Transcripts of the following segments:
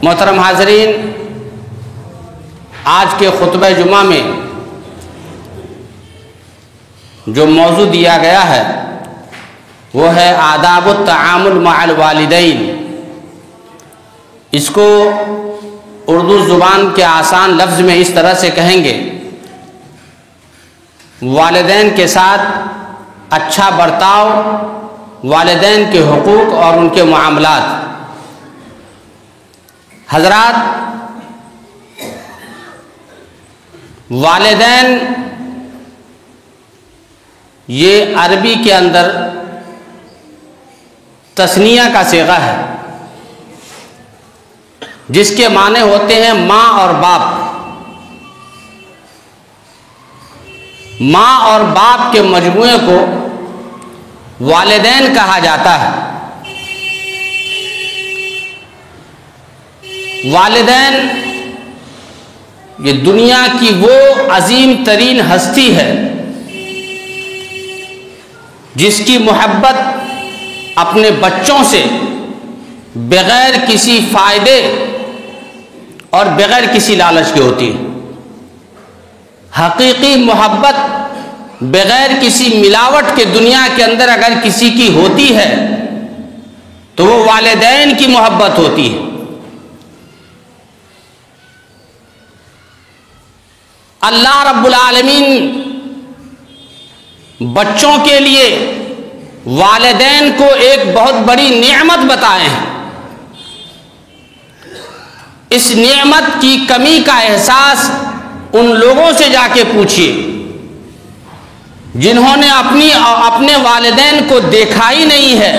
محترم حاضرین، آج کے خطبہ جمعہ میں جو موضوع دیا گیا ہے وہ ہے آداب التعامل مع الوالدین۔ اس کو اردو زبان کے آسان لفظ میں اس طرح سے کہیں گے: والدین کے ساتھ اچھا برتاؤ، والدین کے حقوق اور ان کے معاملات۔ حضرات، والدین یہ عربی کے اندر تثنیہ کا صیغہ ہے، جس کے معنی ہوتے ہیں ماں اور باپ۔ ماں اور باپ کے مجموعے کو والدین کہا جاتا ہے۔ والدین یہ دنیا کی وہ عظیم ترین ہستی ہے جس کی محبت اپنے بچوں سے بغیر کسی فائدے اور بغیر کسی لالچ کے ہوتی ہے۔ حقیقی محبت بغیر کسی ملاوٹ کے دنیا کے اندر اگر کسی کی ہوتی ہے تو وہ والدین کی محبت ہوتی ہے۔ اللہ رب العالمین بچوں کے لیے والدین کو ایک بہت بڑی نعمت بتائے ہیں۔ اس نعمت کی کمی کا احساس ان لوگوں سے جا کے پوچھیے جنہوں نے اپنے والدین کو دیکھا ہی نہیں ہے،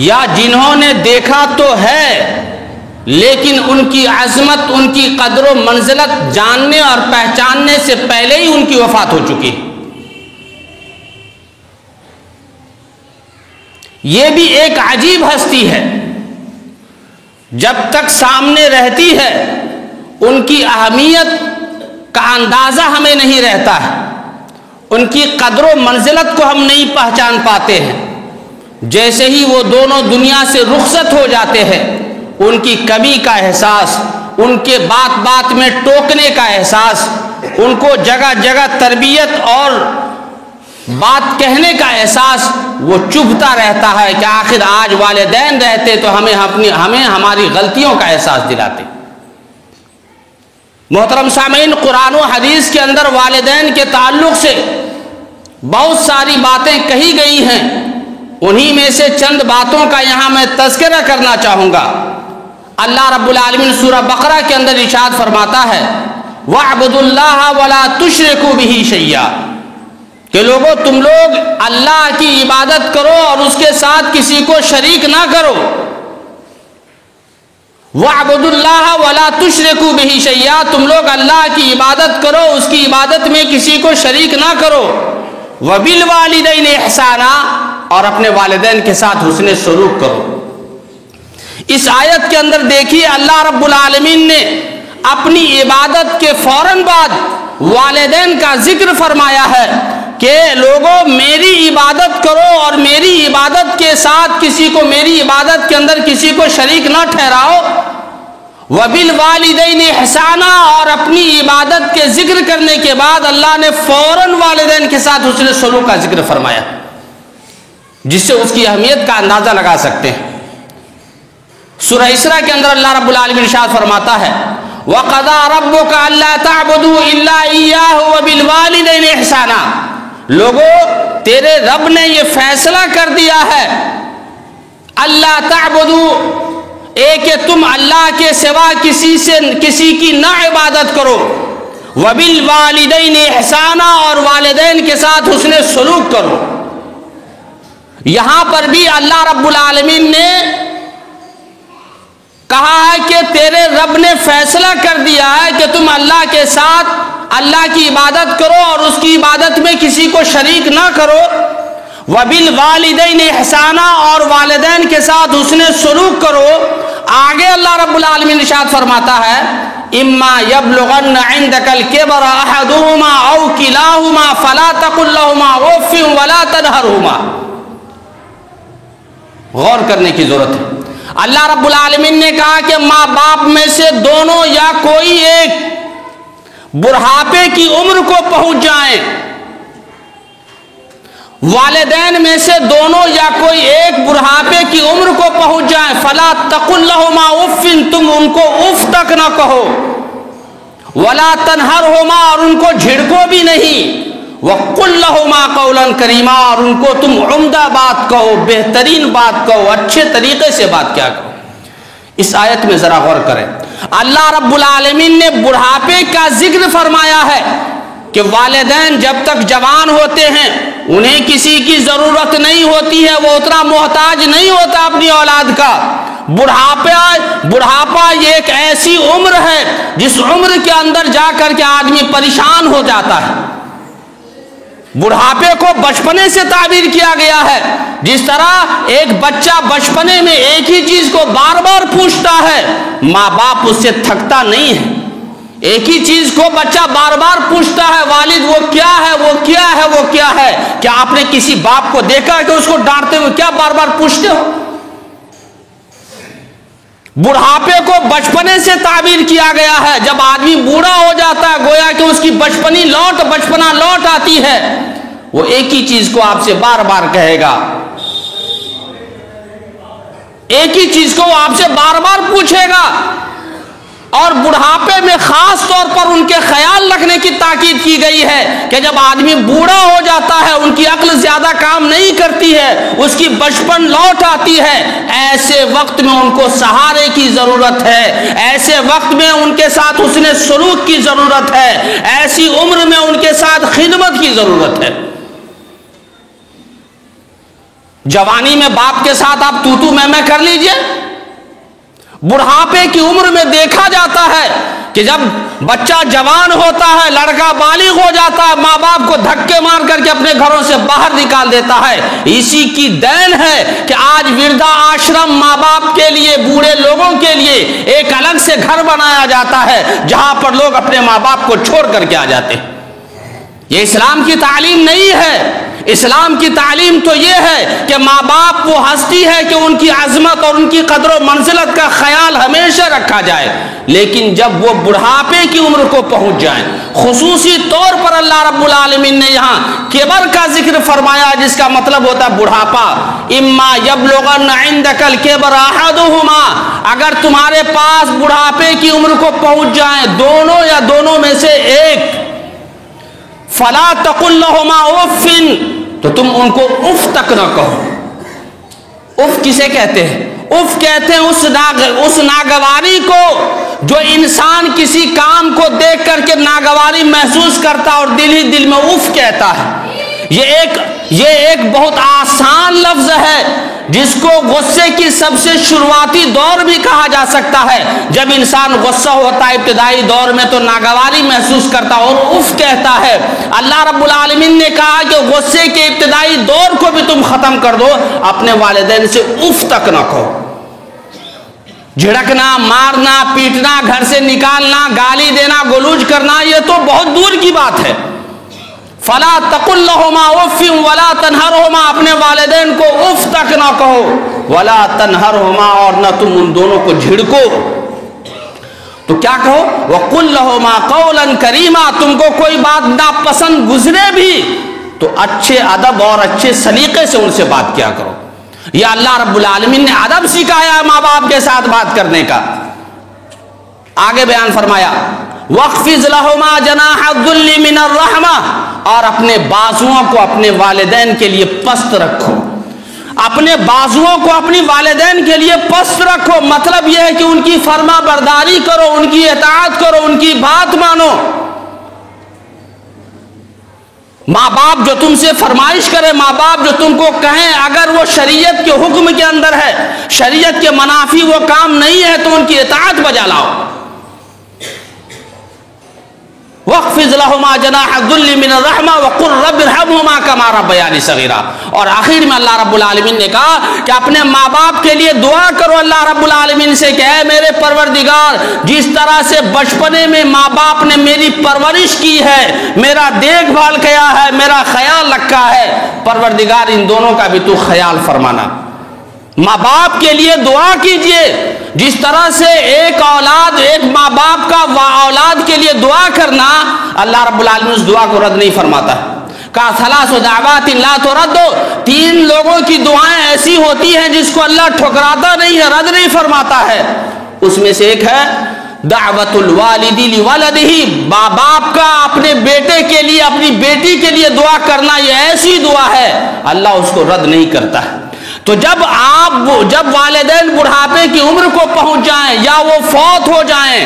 یا جنہوں نے دیکھا تو ہے لیکن ان کی عظمت، ان کی قدر و منزلت جاننے اور پہچاننے سے پہلے ہی ان کی وفات ہو چکی۔ یہ بھی ایک عجیب ہستی ہے، جب تک سامنے رہتی ہے ان کی اہمیت کا اندازہ ہمیں نہیں رہتا ہے، ان کی قدر و منزلت کو ہم نہیں پہچان پاتے ہیں۔ جیسے ہی وہ دونوں دنیا سے رخصت ہو جاتے ہیں، ان کی کمی کا احساس، ان کے بات بات میں ٹوکنے کا احساس، ان کو جگہ جگہ تربیت اور بات کہنے کا احساس وہ چبھتا رہتا ہے کہ آخر آج والدین رہتے تو ہمیں ہماری غلطیوں کا احساس دلاتے۔ محترم سامعین، قرآن و حدیث کے اندر والدین کے تعلق سے بہت ساری باتیں کہی گئی ہیں۔ انہی میں سے چند باتوں کا یہاں میں تذکرہ کرنا چاہوں گا۔ اللہ رب العالمین سورہ بقرہ کے اندر ارشاد فرماتا ہے: وَاعْبُدُوا اللَّهَ وَلَا تُشْرِكُوا بِهِ شَيْئًا، کہ لوگوں تم لوگ اللہ کی عبادت کرو اور اس کے ساتھ کسی کو شریک نہ کرو۔ وَاعْبُدُوا اللَّهَ وَلَا تُشْرِكُوا بِهِ شَيْئًا، تم لوگ اللہ کی عبادت کرو، اس کی عبادت میں کسی کو شریک نہ کرو۔ وَبِالْوَالِدَيْنِ إِحْسَانًا، اور اپنے والدین کے ساتھ حسن سلوک کرو۔ اس آیت کے اندر دیکھیے اللہ رب العالمین نے اپنی عبادت کے فوراً بعد والدین کا ذکر فرمایا ہے کہ لوگوں میری عبادت کرو اور میری عبادت کے ساتھ کسی کو، میری عبادت کے اندر کسی کو شریک نہ ٹھہراؤ۔ وَبِالْوَالِدَيْنِ إِحْسَانًا، اور اپنی عبادت کے ذکر کرنے کے بعد اللہ نے فوراً والدین کے ساتھ حسن سلوک کا ذکر فرمایا، جس سے اس کی اہمیت کا اندازہ لگا سکتے ہیں۔ سورہ اسراء کے اندر اللہ رب العالمین ارشاد فرماتا ہے: وَقَضَىٰ رَبُّكَ أَلَّا تَعْبُدُوا إِلَّا إِيَّاهُ وَبِالْوَالِدَيْنِ إِحْسَانًا، لوگوں تیرے رب نے یہ فیصلہ کر دیا ہے اللہ تعبدوا، کہ تم اللہ کے سوا کسی کی نہ عبادت کرو، وَبِالْوَالِدَيْنِ إِحْسَانًا، اور والدین کے ساتھ حسن سلوک کرو۔ یہاں پر بھی اللہ رب العالمین نے کہا ہے کہ تیرے رب نے فیصلہ کر دیا ہے کہ تم اللہ کے ساتھ اللہ کی عبادت کرو اور اس کی عبادت میں کسی کو شریک نہ کرو۔ وَبِالْوَالِدَيْنِ إِحْسَانًا، اور والدین کے ساتھ حسن سلوک کرو۔ آگے اللہ رب العالمین ارشاد فرماتا ہے: إِمَّا يَبْلُغَنَّ عِنْدَكَ الْكِبَرَ أَحَدُهُمَا أَوْ كِلَاهُمَا فَلَا تَقُل لَّهُمَا أُفٍّ وَلَا تَنْهَرْهُمَا۔ غور کرنے کی ضرورت ہے۔ اللہ رب العالمین نے کہا کہ ماں باپ میں سے دونوں یا کوئی ایک بڑھاپے کی عمر کو پہنچ جائیں، والدین میں سے دونوں یا کوئی ایک بڑھاپے کی عمر کو پہنچ جائیں، فلا تقل لہما اف، تم ان کو اف تک نہ کہو، ولا تنہرہما، اور ان کو جھڑکو بھی نہیں، وقل لہما قولا کریما، اور ان کو تم عمدہ بات کہو، بہترین بات کہو، اچھے طریقے سے بات کیا کرو۔ اس آیت میں ذرا غور کریں، اللہ رب العالمین نے بڑھاپے کا ذکر فرمایا ہے کہ والدین جب تک جوان ہوتے ہیں انہیں کسی کی ضرورت نہیں ہوتی ہے، وہ اتنا محتاج نہیں ہوتا اپنی اولاد کا۔ بڑھاپا یہ ایک ایسی عمر ہے جس عمر کے اندر جا کر کے آدمی پریشان ہو جاتا ہے۔ بڑھاپے کو بچپنے سے تعبیر کیا گیا ہے، جس طرح ایک بچہ بچپنے میں ایک ہی چیز کو بار بار پوچھتا ہے، ماں باپ اس سے تھکتا نہیں ہے، ایک ہی چیز کو بچہ بار بار پوچھتا ہے، والد وہ کیا ہے، وہ کیا ہے، وہ کیا ہے۔ کیا آپ نے کسی باپ کو دیکھا کہ اس کو ڈانٹتے ہوئے کیا بار بار پوچھتے ہو؟ بڑھاپے کو بچپنے سے تعبیر کیا گیا ہے، جب آدمی بوڑھا ہو جاتا ہے گویا کہ اس کی بچپنا لوٹ آتی ہے، وہ ایک ہی چیز کو آپ سے بار بار کہے گا، ایک ہی چیز کو وہ آپ سے بار بار پوچھے گا۔ اور بڑھاپے میں خاص طور پر ان کے خیال رکھنے کی تاکید کی گئی ہے کہ جب آدمی بوڑھا ہو جاتا ہے، ان کی عقل زیادہ کام نہیں کرتی ہے، اس کی بچپن لوٹ آتی ہے، ایسے وقت میں ان کو سہارے کی ضرورت ہے، ایسے وقت میں ان کے ساتھ حسن سلوک کی ضرورت ہے، ایسی عمر میں ان کے ساتھ خدمت کی ضرورت ہے۔ جوانی میں باپ کے ساتھ آپ تو میں کر لیجئے، بڑھاپے کی عمر میں دیکھا جاتا ہے کہ جب بچہ جوان ہوتا ہے، لڑکا بالغ ہو جاتا ہے، ماں باپ کو دھکے مار کر کے اپنے گھروں سے باہر نکال دیتا ہے۔ اسی کی دین ہے کہ آج وردھا آشرم ماں باپ کے لیے، بوڑھے لوگوں کے لیے ایک الگ سے گھر بنایا جاتا ہے جہاں پر لوگ اپنے ماں باپ کو چھوڑ کر کے آ جاتے ہیں۔ یہ اسلام کی تعلیم نہیں ہے۔ اسلام کی تعلیم تو یہ ہے کہ ماں باپ وہ ہستی ہے کہ ان کی عظمت اور ان کی قدر و منزلت کا خیال ہمیشہ رکھا جائے، لیکن جب وہ بڑھاپے کی عمر کو پہنچ جائیں، خصوصی طور پر اللہ رب العالمین نے یہاں کبر کا ذکر فرمایا، جس کا مطلب ہوتا ہے بڑھاپا۔ اما یبلغن عندک الکبر احدہما، اگر تمہارے پاس بڑھاپے کی عمر کو پہنچ جائیں دونوں یا دونوں میں سے ایک، فلا تقل لہما اف، تو تم ان کو اف تک نہ کہو۔ اف کسے کہتے ہیں؟ اف کہتے ہیں اس ناگواری کو جو انسان کسی کام کو دیکھ کر کے ناگواری محسوس کرتا اور دل ہی دل میں اف کہتا ہے۔ یہ ایک بہت آسان لفظ ہے جس کو غصے کی سب سے شروعاتی دور بھی کہا جا سکتا ہے۔ جب انسان غصہ ہوتا ہے ابتدائی دور میں تو ناگواری محسوس کرتا اور اف کہتا ہے۔ اللہ رب العالمین نے کہا کہ غصے کے ابتدائی دور کو بھی تم ختم کر دو، اپنے والدین سے اف تک نہ کہو۔ جھڑکنا، مارنا، پیٹنا، گھر سے نکالنا، گالی دینا، گلوچ کرنا، یہ تو بہت دور کی بات ہے۔ فلا تقل لہما اف ولا تنہرہما، اپنے والدین کو اف تک نہ کہو، ولا تنہرہما، اور نہ تم ان دونوں کو جھڑکو۔ تو کیا کہو؟ وقل لہما قولا کریما، تم کو کوئی بات ناپسند گزرے بھی تو اچھے ادب اور اچھے سلیقے سے ان سے بات کیا کرو۔ یہ اللہ رب العالمین نے ادب سکھایا ماں باپ کے ساتھ بات کرنے کا۔ آگے بیان فرمایا وَاخْفِضْ لَهُمَا جَنَاحَ الذُّلِّ مِنَ الرَّحْمَةِ، اور اپنے بازوؤں کو اپنے والدین کے لیے پست رکھو، اپنے بازوؤں کو اپنی والدین کے لیے پست رکھو۔ مطلب یہ ہے کہ ان کی فرما برداری کرو، ان کی اطاعت کرو، ان کی بات مانو۔ ماں باپ جو تم سے فرمائش کرے، ماں باپ جو تم کو کہیں، اگر وہ شریعت کے حکم کے اندر ہے، شریعت کے منافی وہ کام نہیں ہے تو ان کی اطاعت بجا لاؤ۔ وَاخْفِضْ لَهُمَا جَنَاحَ الذُّلِّ مِنَ الرَّحْمَةِ وَقُلْ رَبِّ ارْحَمْهُمَا كَمَا رَبَّيَانِي صَغِيرًا، اور آخر میں اللہ رب العالمین نے کہا کہ اپنے ماں باپ کے لیے دعا کرو اللہ رب العالمین سے کہ اے میرے پروردگار، جس طرح سے بچپنے میں ماں باپ نے میری پرورش کی ہے، میرا دیکھ بھال کیا ہے، میرا خیال رکھا ہے، پروردگار ان دونوں کا بھی تو خیال فرمانا۔ ماں باپ کے لیے دعا کیجئے. جس طرح سے ایک ماں باپ کا اولاد کے لیے دعا کرنا، اللہ رب العالمین اس دعا کو رد نہیں فرماتا. کا ثلاث دعوات لا ترد، 3 لوگوں کی دعائیں ایسی ہوتی ہیں جس کو اللہ ٹھکراتا نہیں ہے، رد نہیں فرماتا ہے. اس میں سے ایک ہے دعوت الوالد لولدہ، ماں باپ کا اپنے بیٹے کے لیے، اپنی بیٹی کے لیے دعا کرنا. یہ ایسی دعا ہے اللہ اس کو رد نہیں کرتا ہے. تو جب والدین بڑھاپے کی عمر کو پہنچ جائیں یا وہ فوت ہو جائیں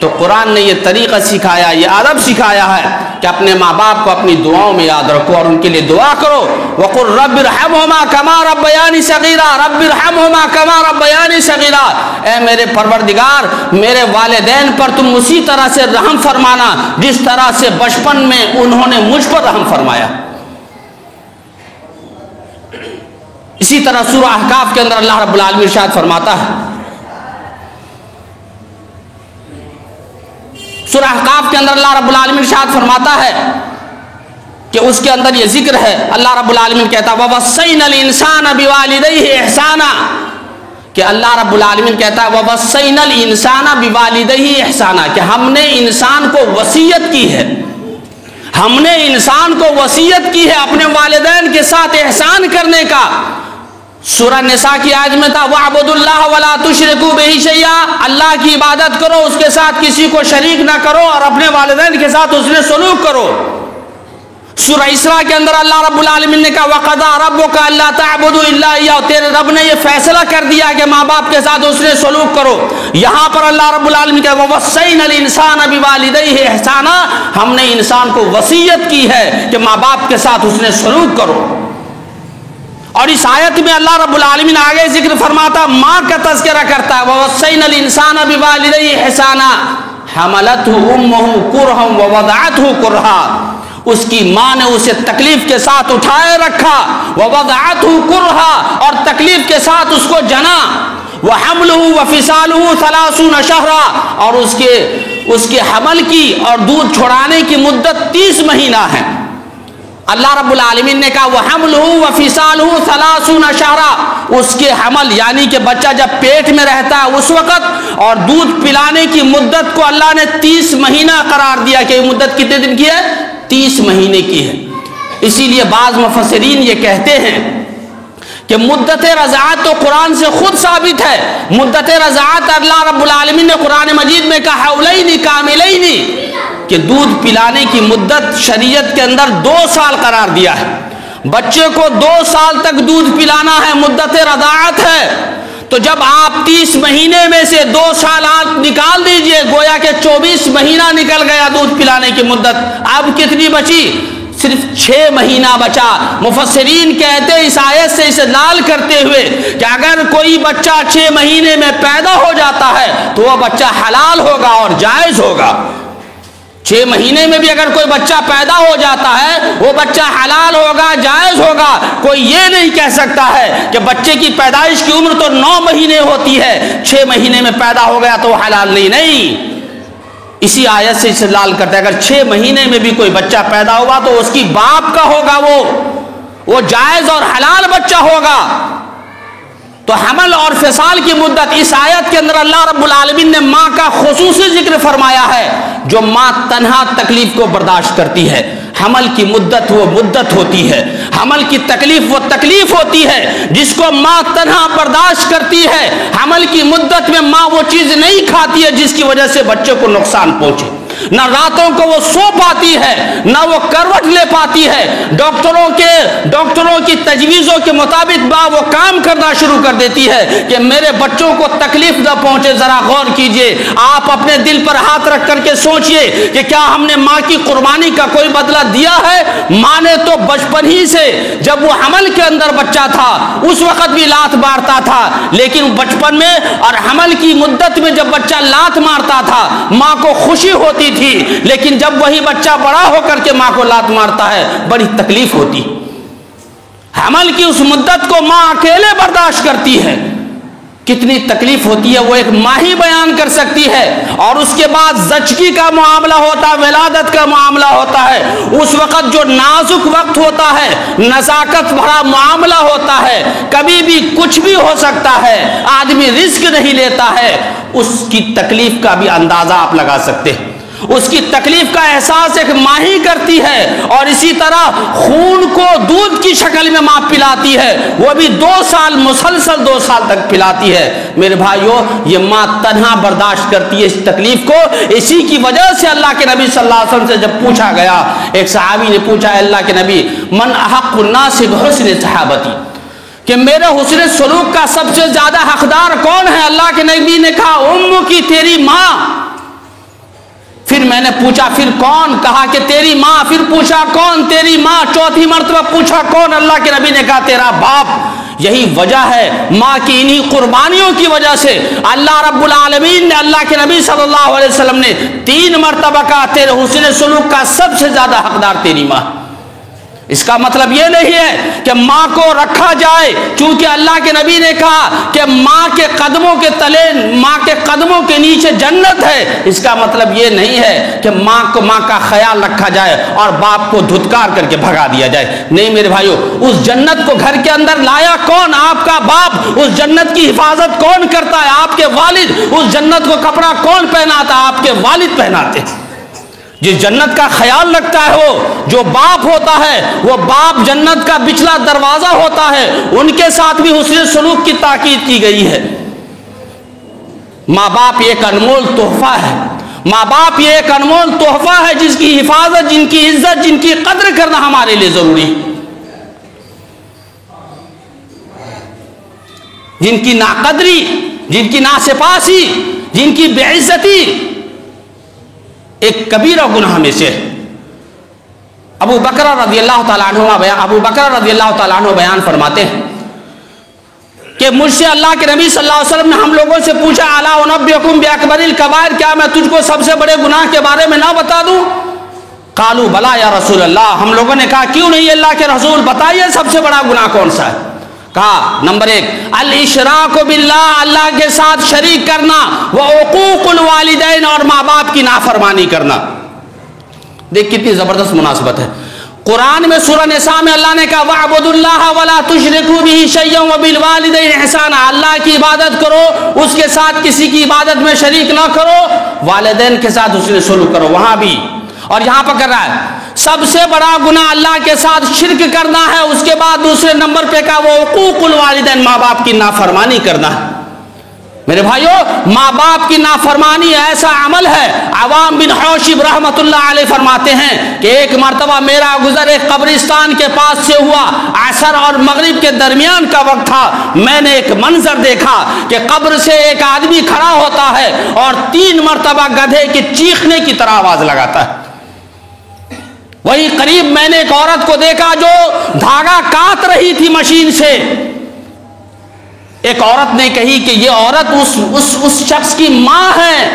تو قرآن نے یہ طریقہ سکھایا، یہ ادب سکھایا ہے کہ اپنے ماں باپ کو اپنی دعاؤں میں یاد رکھو اور ان کے لیے دعا کرو. وَقُلْ رَبِّ ارْحَمْهُمَا كَمَا رَبَّيَانِي صَغِيرًا، رَبِّ ارْحَمْهُمَا كَمَا رَبَّيَانِي صَغِيرًا، اے میرے پروردگار میرے والدین پر تم اسی طرح سے رحم فرمانا جس طرح سے بچپن میں انہوں نے مجھ پر رحم فرمایا. اسی طرح سورہ احقاف کے اندر اللہ رب العالمین ارشاد فرماتا ہے، سورہ احقاف کے اندر اللہ رب العالمین ارشاد فرماتا ہے کہ اس کے اندر یہ ذکر ہے. اللہ رب العالمین کہتا ہے وَوَصَّيْنَا الْإِنسَانَ بِوَالِدَيْهِ إِحْسَانًا، کہ اللہ رب العالمین کہتا ہے وَوَصَّيْنَا الْإِنسَانَ بِوَالِدَيْهِ إِحْسَانًا، کہ ہم نے انسان کو وصیت کی ہے، ہم نے انسان کو وصیت کی ہے اپنے والدین کے ساتھ احسان کرنے کا. سورہ نساء کی آیت میں تھا وَاعْبُدُوا اللَّهَ وَلَا تُشْرِكُوا بِهِ شَيْئًا، اللہ کی عبادت کرو، اس کے ساتھ کسی کو شریک نہ کرو اور اپنے والدین کے ساتھ اس نے سلوک کرو. سورہ اسراء کے اندر اللہ رب العالمین نے کہا وَقَضَىٰ رَبُّكَ أَلَّا تَعْبُدُوا إِلَّا إِيَّاهُ، تیرے رب نے یہ فیصلہ کر دیا کہ ماں باپ کے ساتھ اس نے سلوک کرو. یہاں پر اللہ رب العالمین کہا وَوَصَّيْنَا الْإِنسَانَ بِوَالِدَيْهِ إِحْسَانًا، ہم نے انسان کو وصیت کی ہے کہ ماں باپ کے ساتھ اس نے سلوک کرو. اور اس آیت میں اللہ رب العالمین آگے ذکر فرماتا ماں کا تذکرہ کرتا ہے وَوَصَّيْنَا الْإِنسَانَ بِوَالِدَيْهِ إِحْسَانًا حَمَلَتْهُ أُمُّهُ كُرْهًا وَوَضَعَتْهُ كُرْهًا، اس کی ماں نے اسے تکلیف کے ساتھ اٹھائے رکھا، وَوَضَعَتْهُ كُرْهًا، اور تکلیف کے ساتھ اس کو جنا، وَحَمْلُهُ وَفِصَالُهُ 30 شهرًا، اور اس کے حمل کی اور دودھ چھوڑانے کی مدت 30 مہینہ ہے. اللہ رب العالمین نے کہا وَحَمْلُهُ وَفِصَالُهُ 30 شَهْرًا، اس کے حمل یعنی کہ بچہ جب پیٹ میں رہتا ہے اس وقت، اور دودھ پلانے کی مدت کو اللہ نے 30 مہینہ قرار دیا کہ یہ مدت کتنے دن کی ہے؟ 30 مہینے کی ہے. اسی لیے بعض مفسرین یہ کہتے ہیں کہ مدت رضاعت تو قرآن سے خود ثابت ہے. مدت رضاعت اللہ رب العالمین نے قرآن مجید میں کہا حولین کاملین، کہ دودھ پلانے کی مدت شریعت کے اندر 2 سال قرار دیا ہے. بچے کو 2 سال تک دودھ پلانا ہے، مدت رضاعت ہے. تو جب آپ 30 مہینے میں سے 2 سال آپ نکال دیجئے، گویا کہ 24 مہینہ نکل گیا دودھ پلانے کی مدت. اب کتنی بچی؟ صرف 6 مہینہ بچا. مفسرین کہتے ہیں اس آیت سے استدلال کرتے ہوئے کہ اگر کوئی بچہ 6 مہینے میں پیدا ہو جاتا ہے تو وہ بچہ حلال ہوگا اور جائز ہوگا. 6 مہینے میں بھی اگر کوئی بچہ پیدا ہو جاتا ہے وہ بچہ حلال ہوگا، جائز ہوگا. کوئی یہ نہیں کہہ سکتا ہے کہ بچے کی پیدائش کی عمر تو 9 مہینے ہوتی ہے، 6 مہینے میں پیدا ہو گیا تو حلال نہیں. اسی آیت سے استدلال کرتا ہے اگر 6 مہینے میں بھی کوئی بچہ پیدا ہوا تو اس کی باپ کا ہوگا، وہ جائز اور حلال بچہ ہوگا. تو حمل اور فصال کی مدت اس آیت کے اندر اللہ رب العالمین نے ماں کا خصوصی ذکر فرمایا ہے. جو ماں تنہا تکلیف کو برداشت کرتی ہے، حمل کی مدت وہ مدت ہوتی ہے، حمل کی تکلیف وہ تکلیف ہوتی ہے جس کو ماں تنہا برداشت کرتی ہے. حمل کی مدت میں ماں وہ چیز نہیں کھاتی ہے جس کی وجہ سے بچے کو نقصان پہنچے. نہ راتوں کو وہ سو پاتی ہے، نہ وہ کروٹ لے پاتی ہے. ڈاکٹروں کی تجویزوں کے مطابق ماں وہ کام کرنا شروع کر دیتی ہے کہ میرے بچوں کو تکلیف نہ پہنچے. ذرا غور کیجئے، آپ اپنے دل پر ہاتھ رکھ کر کے سوچئے کہ کیا ہم نے ماں کی قربانی کا کوئی بدلہ دیا ہے؟ ماں نے تو بچپن ہی سے جب وہ حمل کے اندر بچہ تھا اس وقت بھی لات مارتا تھا، لیکن بچپن میں اور حمل کی مدت میں جب بچہ لات مارتا تھا ماں کو خوشی ہوتی تھی، لیکن جب وہی بچہ بڑا ہو کر کے ماں کو لات مارتا ہے بڑی تکلیف ہوتی. حمل کی اس مدت کو ماں اکیلے برداشت کرتی ہے کتنی تکلیف ہوتی ہے وہ ایک ماں ہی بیان کر سکتی ہے. اور اس کے بعد زچگی کا معاملہ ہوتا ہے, ولادت کا معاملہ ہوتا ہے, اس وقت جو نازک وقت ہوتا ہے, نزاکت بھرا معاملہ ہوتا ہے, کبھی بھی کچھ بھی ہو سکتا ہے, آدمی رزق نہیں لیتا ہے, اس کی تکلیف کا بھی اندازہ آپ لگا سکتے ہیں. اس کی تکلیف کا احساس ایک ماں ہی کرتی ہے. اور اسی طرح خون کو دودھ کی شکل میں ماں پلاتی ہے, وہ بھی 2 سال مسلسل 2 سال تک پلاتی ہے. میرے بھائیوں, یہ ماں تنہا برداشت کرتی ہے اس تکلیف کو. اسی کی وجہ سے اللہ کے نبی صلی اللہ علیہ وسلم سے جب پوچھا گیا, ایک صحابی نے پوچھا, اللہ کے نبی, من احق الناس بحسن صحابتی, کہ میرے حسن سلوک کا سب سے زیادہ حقدار کون ہے؟ اللہ کے نبی نے کہا, امو کی, تیری ماں. پھر میں نے پوچھا پھر کون؟ کہا کہ تیری ماں. پھر پوچھا کون؟ تیری ماں. چوتھی مرتبہ پوچھا کون؟ اللہ کے نبی نے کہا تیرا باپ. یہی وجہ ہے ماں کی انہی قربانیوں کی وجہ سے اللہ رب العالمین نے, اللہ کے نبی صلی اللہ علیہ وسلم نے 3 مرتبہ کہا تیرے حسن سلوک کا سب سے زیادہ حقدار تیری ماں. اس کا مطلب یہ نہیں ہے کہ ماں کو رکھا جائے, چونکہ اللہ کے نبی نے کہا کہ ماں کے قدموں کے تلے, ماں کے قدموں کے نیچے جنت ہے. اس کا مطلب یہ نہیں ہے کہ ماں کا خیال رکھا جائے اور باپ کو دھتکار کر کے بھگا دیا جائے. نہیں میرے بھائیو, اس جنت کو گھر کے اندر لایا کون؟ آپ کا باپ. اس جنت کی حفاظت کون کرتا ہے؟ آپ کے والد. اس جنت کو کپڑا کون پہناتا ہے؟ آپ کے والد پہناتے ہیں. جس جنت کا خیال رکھتا ہے وہ جو باپ ہوتا ہے, وہ باپ جنت کا پچھلا دروازہ ہوتا ہے. ان کے ساتھ بھی حسن سلوک کی تاکید کی گئی ہے. ماں باپ ایک انمول تحفہ ہے. ماں باپ یہ ایک انمول تحفہ ہے جس کی حفاظت, جن کی عزت, جن کی قدر کرنا ہمارے لیے ضروری ہے. جن کی ناقدری, جن کی ناسپاسی, جن کی بے عزتی ایک کبیرہ گناہ میں سے. ابو بکر رضی اللہ تعالیٰ عنہ بیان فرماتے ہیں کہ مجھ سے اللہ کے نبی صلی اللہ علیہ وسلم نے ہم لوگوں سے پوچھا, الا انبئکم باکبر الکبائر, کیا میں تجھ کو سب سے بڑے گناہ کے بارے میں نہ بتا دوں؟ قالوا بلا یا رسول اللہ. ہم لوگوں نے کہا کیوں نہیں اللہ کے رسول, بتائیے سب سے بڑا گناہ کون سا ہے؟ کہا نمبر 1 الاشراک باللہ, اللہ کے ساتھ شریک کرنا, وعقوق الوالدین, اور ماں باپ کی نافرمانی کرنا. دیکھ کتنی زبردست مناسبت ہے. قرآن میں سورہ نساء میں اللہ نے کہا وَاعْبُدُوا اللَّهَ وَلَا تُشْرِكُوا بِهِ شَيْئًا وَبِالْوَالِدَيْنِ إِحْسَانًا, اللہ کی عبادت کرو, اس کے ساتھ کسی کی عبادت میں شریک نہ کرو, والدین کے ساتھ حسن سلوک کرو. وہاں بھی اور یہاں پر کر رہا ہے. سب سے بڑا گناہ اللہ کے ساتھ شرک کرنا ہے. اس کے بعد دوسرے نمبر پہ کہا وہ حقوق الوالدین, ماں باپ کی نافرمانی کرنا ہے. میرے بھائیو, ماں باپ کی نافرمانی ایسا عمل ہے. عوام بن حوشب رحمت اللہ علیہ فرماتے ہیں کہ ایک مرتبہ میرا گزر ایک قبرستان کے پاس سے ہوا. عصر اور مغرب کے درمیان کا وقت تھا. میں نے ایک منظر دیکھا کہ قبر سے ایک آدمی کھڑا ہوتا ہے اور 3 مرتبہ گدھے کے چیخنے کی طرح آواز لگاتا ہے. وہی قریب میں نے ایک عورت کو دیکھا جو دھاگا کاٹ رہی تھی مشین سے. ایک عورت نے کہی کہ یہ عورت اس شخص کی ماں ہے.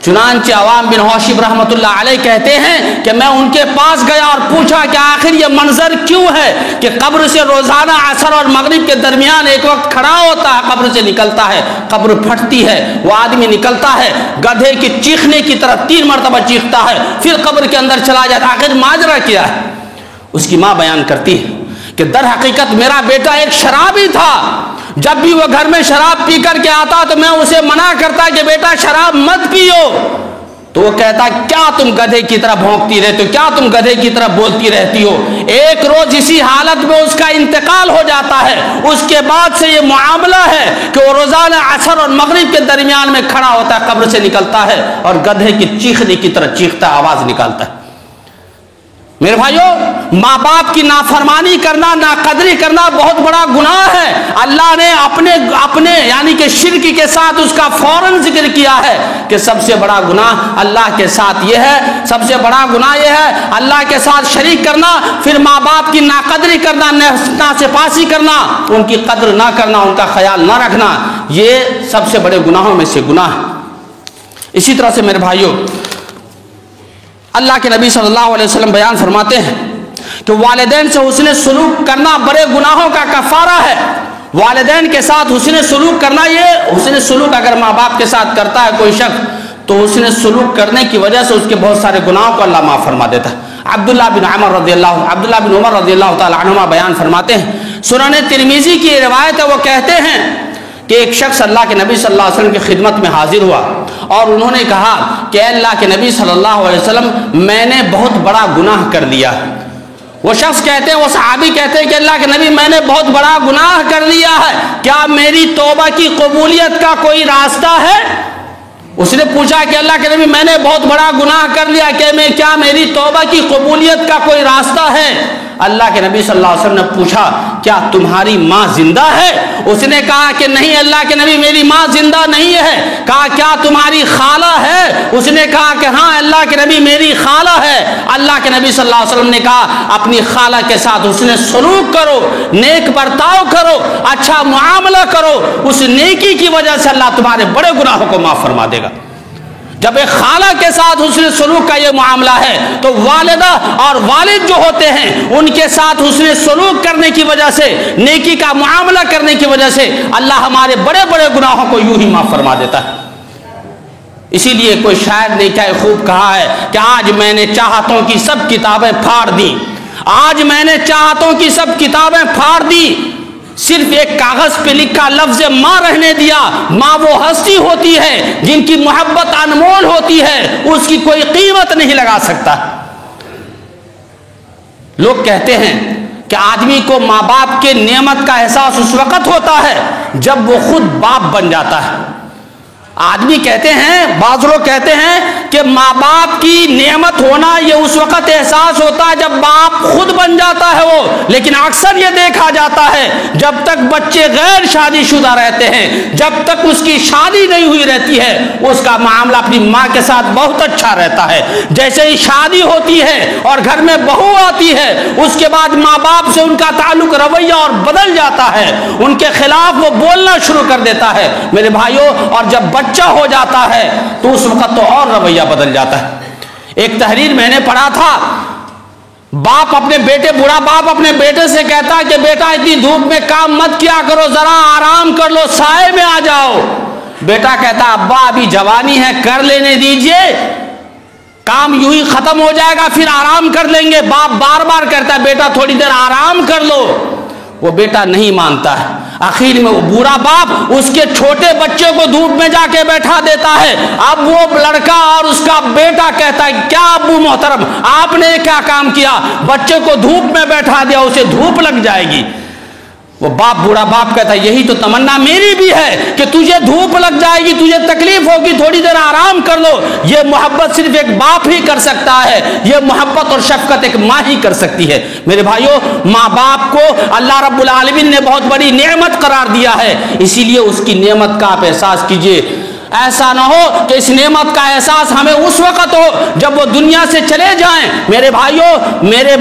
چنانچہ عوام بن حوشب رحمت اللہ علیہ کہتے ہیں کہ میں ان کے پاس گیا اور پوچھا کہ آخر یہ منظر کیوں ہے کہ قبر سے روزانہ عصر اور مغرب کے درمیان ایک وقت کھڑا ہوتا ہے, قبر سے نکلتا ہے, قبر پھٹتی ہے, وہ آدمی نکلتا ہے, گدھے کے چیخنے کی طرح 3 مرتبہ چیختا ہے, پھر قبر کے اندر چلا جاتا ہے. آخر ماجرا کیا ہے؟ اس کی ماں بیان کرتی ہے کہ در حقیقت میرا بیٹا ایک شرابی تھا. جب بھی وہ گھر میں شراب پی کر کے آتا تو میں اسے منع کرتا کہ بیٹا شراب مت پیو. تو وہ کہتا کیا تم گدھے کی طرح بھونکتی رہتی ہو, کیا تم گدھے کی طرح بولتی رہتی ہو. ایک روز اسی حالت میں اس کا انتقال ہو جاتا ہے. اس کے بعد سے یہ معاملہ ہے کہ وہ روزانہ عصر اور مغرب کے درمیان میں کھڑا ہوتا ہے, قبر سے نکلتا ہے اور گدھے کی چیخنے کی طرح چیختا, آواز نکالتا ہے. میرے بھائیو, ماں باپ کی نافرمانی کرنا, ناقدری کرنا بہت بڑا گناہ ہے. اللہ نے اپنے یعنی کہ شرک کے ساتھ اس کا فوراً ذکر کیا ہے کہ سب سے بڑا گناہ اللہ کے ساتھ یہ ہے, سب سے بڑا گناہ یہ ہے اللہ کے ساتھ شریک کرنا, پھر ماں باپ کی ناقدری کرنا, ناسپاسی کرنا, ان کی قدر نہ کرنا, ان کا خیال نہ رکھنا, یہ سب سے بڑے گناہوں میں سے گناہ ہے. اسی طرح سے میرے بھائیو, اللہ کے نبی صلی اللہ علیہ وسلم بیان فرماتے ہیں کہ والدین سے حسن سلوک کرنا بڑے گناہوں کا کفارہ ہے. والدین کے ساتھ حسن سلوک کرنا، یہ حسن سلوک اگر ماں باپ کے ساتھ کرتا ہے کوئی شخص تو حسن سلوک کرنے کی وجہ سے اس کے بہت سارے گناہوں کو اللہ معاف فرما دیتا ہے۔ عبداللہ بن عمر رضی اللہ تعالی عنہما بیان فرماتے ہیں، سنن ترمذی کی روایت ہے، وہ کہتے ہیں کہ ایک شخص اللہ کے نبی صلی اللہ علیہ وسلم کی خدمت میں حاضر ہوا اور انہوں نے کہا کہ اے اللہ کے نبی صلی اللہ علیہ وسلم، میں نے بہت بڑا گناہ کر لیا۔ وہ شخص کہتے ہیں، وہ صحابی کہتے ہیں کہ اللہ کے نبی، میں نے بہت بڑا گناہ کر لیا ہے، کیا میری توبہ کی قبولیت کا کوئی راستہ ہے؟ اس نے پوچھا کہ اللہ کے نبی، میں نے بہت بڑا گناہ کر لیا، کہ کیا میری توبہ کی قبولیت کا کوئی راستہ ہے؟ اللہ کے نبی صلی اللہ علیہ وسلم نے پوچھا، کیا تمہاری ماں زندہ ہے؟ اس نے کہا کہ نہیں اللہ کے نبی، میری ماں زندہ نہیں ہے۔ کہا کیا تمہاری خالہ ہے؟ اس نے کہا کہ ہاں اللہ کے نبی، میری خالہ ہے۔ اللہ کے نبی صلی اللہ علیہ وسلم نے کہا اپنی خالہ کے ساتھ حسن سلوک کرو، نیک برتاؤ کرو، اچھا معاملہ کرو، اس نیکی کی وجہ سے اللہ تمہارے بڑے گناہوں کو معاف فرما دے گا۔ جب ایک خالہ کے ساتھ حسن سلوک کا یہ معاملہ ہے تو والدہ اور والد جو ہوتے ہیں ان کے ساتھ حسن سلوک کرنے کی وجہ سے، نیکی کا معاملہ کرنے کی وجہ سے اللہ ہمارے بڑے بڑے گناہوں کو یوں ہی معاف فرما دیتا ہے۔ اسی لیے کوئی شاعر نے کیا خوب کہا ہے کہ آج میں نے چاہتوں کی سب کتابیں پھاڑ دی، آج میں نے چاہتوں کی سب کتابیں پھاڑ دی، صرف ایک کاغذ پہ لکھا لفظ ماں رہنے دیا۔ ماں وہ ہستی ہوتی ہے جن کی محبت انمول ہوتی ہے، اس کی کوئی قیمت نہیں لگا سکتا۔ لوگ کہتے ہیں کہ آدمی کو ماں باپ کے نعمت کا احساس اس وقت ہوتا ہے جب وہ خود باپ بن جاتا ہے۔ آدمی کہتے ہیں، بعض لوگ کہتے ہیں کہ ماں باپ کی نعمت ہونا یہ اس وقت احساس ہوتا ہے جب باپ خود بن جاتا ہے وہ، لیکن اکثر یہ دیکھا جاتا ہے جب تک بچے غیر شادی شدہ رہتے ہیں، جب تک اس کی شادی نہیں ہوئی رہتی ہے، اس کا معاملہ اپنی ماں کے ساتھ بہت اچھا رہتا ہے۔ جیسے ہی شادی ہوتی ہے اور گھر میں بہو آتی ہے، اس کے بعد ماں باپ سے ان کا تعلق رویہ اور بدل جاتا ہے، ان کے خلاف وہ بولنا شروع کر دیتا ہے میرے بھائیوں۔ اور جب بچہ ہو جاتا ہے تو اس وقت تو اور رویہ بدل جاتا ہے۔ ایک تحریر میں نے پڑھا تھا، باپ اپنے بیٹے، بوڑھا باپ اپنے بیٹے سے کہتا ہے کہ بیٹا اتنی دھوپ میں کام مت کیا کرو، ذرا آرام کر لو، سائے میں آ جاؤ۔ بیٹا کہتا ابا ابھی جوانی ہے، کر لینے دیجئے، کام یوں ہی ختم ہو جائے گا، پھر آرام کر لیں گے۔ باپ بار بار کہتا ہے بیٹا تھوڑی دیر آرام کر لو، وہ بیٹا نہیں مانتا ہے۔ آخر میں وہ بوڑھا باپ اس کے چھوٹے بچے کو دھوپ میں جا کے بیٹھا دیتا ہے۔ اب وہ لڑکا اور اس کا بیٹا کہتا ہے کیا ابو محترم آپ نے کیا کام کیا، بچے کو دھوپ میں بیٹھا دیا، اسے دھوپ لگ جائے گی۔ وہ بوڑھا باپ کہتا ہے یہی تو تمنا میری بھی ہے کہ تجھے دھوپ لگ جائے گی، تجھے تکلیف ہوگی، تھوڑی دیر آرام کر لو۔ یہ محبت صرف ایک باپ ہی کر سکتا ہے، یہ محبت اور شفقت ایک ماں ہی کر سکتی ہے۔ میرے بھائیوں، ماں باپ کو اللہ رب العالمین نے بہت بڑی نعمت قرار دیا ہے، اسی لیے اس کی نعمت کا آپ احساس کیجئے۔ ایسا نہ ہو کہ اس نعمت کا احساس ہمیں اس وقت ہو جب وہ دنیا سے چلے جائیں۔ میرے بھائیوں، میرے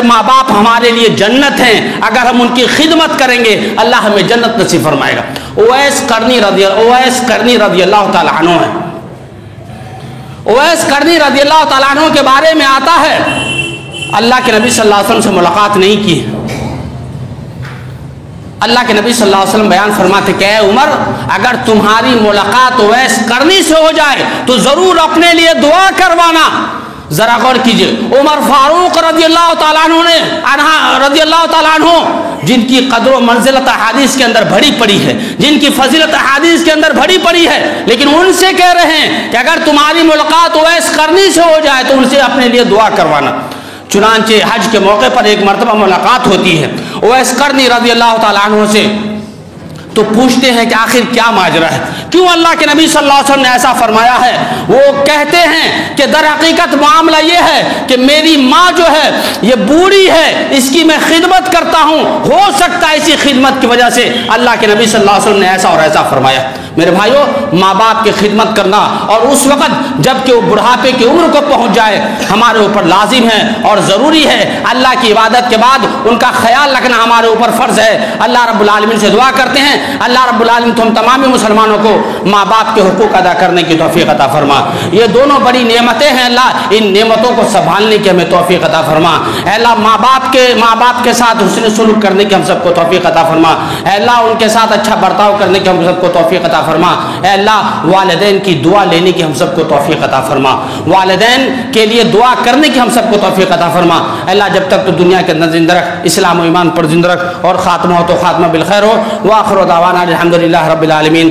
ماں باپ ہمارے لیے جنت ہیں، اگر ہم ان کی خدمت کریں گے اللہ ہمیں جنت نصیب فرمائے گا۔ اویس قرنی رضی اللہ تعالیٰ عنہ ہے۔ اویس قرنی رضی اللہ تعالیٰ عنہ کے بارے میں آتا ہے اللہ کے نبی صلی اللہ علیہ وسلم سے ملاقات نہیں کی۔ اللہ کے نبی صلی اللہ علیہ وسلم بیان فرماتے کہ اے عمر، اگر تمہاری ملاقات اویس قرنی سے ہو جائے تو ضرور اپنے لیے دعا کروانا۔ ذرا غور کیجئے، عمر فاروق رضی اللہ تعالیٰ عنہ جن کی قدر و منزلت احادیث کے اندر بھری پڑی ہے، جن کی فضیلت احادیث کے اندر بھری پڑی ہے، لیکن ان سے کہہ رہے ہیں کہ اگر تمہاری ملاقات اویس قرنی سے ہو جائے تو ان سے اپنے لیے دعا کروانا۔ چنانچہ حج کے موقع پر ایک مرتبہ ملاقات ہوتی ہے اویس قرنی رضی اللہ تعالیٰ عنہ سے، تو پوچھتے ہیں کہ آخر کیا ماجرا ہے، کیوں اللہ کے نبی صلی اللہ علیہ وسلم نے ایسا فرمایا ہے؟ وہ کہتے ہیں کہ در حقیقت معاملہ یہ ہے کہ میری ماں جو ہے یہ بوڑھی ہے، اس کی میں خدمت کرتا ہوں، ہو سکتا ہے اسی خدمت کی وجہ سے اللہ کے نبی صلی اللہ علیہ وسلم نے ایسا اور ایسا فرمایا۔ میرے بھائیوں، ماں باپ کی خدمت کرنا اور اس وقت جب کہ وہ بڑھاپے کی عمر کو پہنچ جائے ہمارے اوپر لازم ہے اور ضروری ہے۔ اللہ کی عبادت کے بعد ان کا خیال رکھنا ہمارے اوپر فرض ہے۔ اللہ رب العالمین سے دعا کرتے ہیں اللہ رب العالمین تم تمام مسلمانوں کو ماں باپ کے حقوق ادا کرنے کی توفیق عطا فرما۔ یہ دونوں بڑی نعمتیں ہیں اللہ، ان نعمتوں کو سنبھالنے کی ہمیں توفیق عطا فرما۔ اے اللہ ماں باپ کے ساتھ حسن سلوک کرنے کی ہم سب کو توفیق عطا فرما۔ اے اللہ ان کے ساتھ اچھا برتاؤ کرنے کی ہم سب کو توفیق عطا فرما۔ اے اللہ والدین کی دعا لینے کی ہم سب کو توفیق عطا فرما، والدین کے لیے دعا کرنے کی ہم سب کو توفیق عطا فرما۔ اے اللہ جب تک تو دنیا کے اندر زندہ رکھ، اسلام و ایمان پر زندہ رکھ، اور خاتمہ ہو تو خاتمہ بالخیر ہو۔ وآخر دعوانا الحمدللہ رب العالمین۔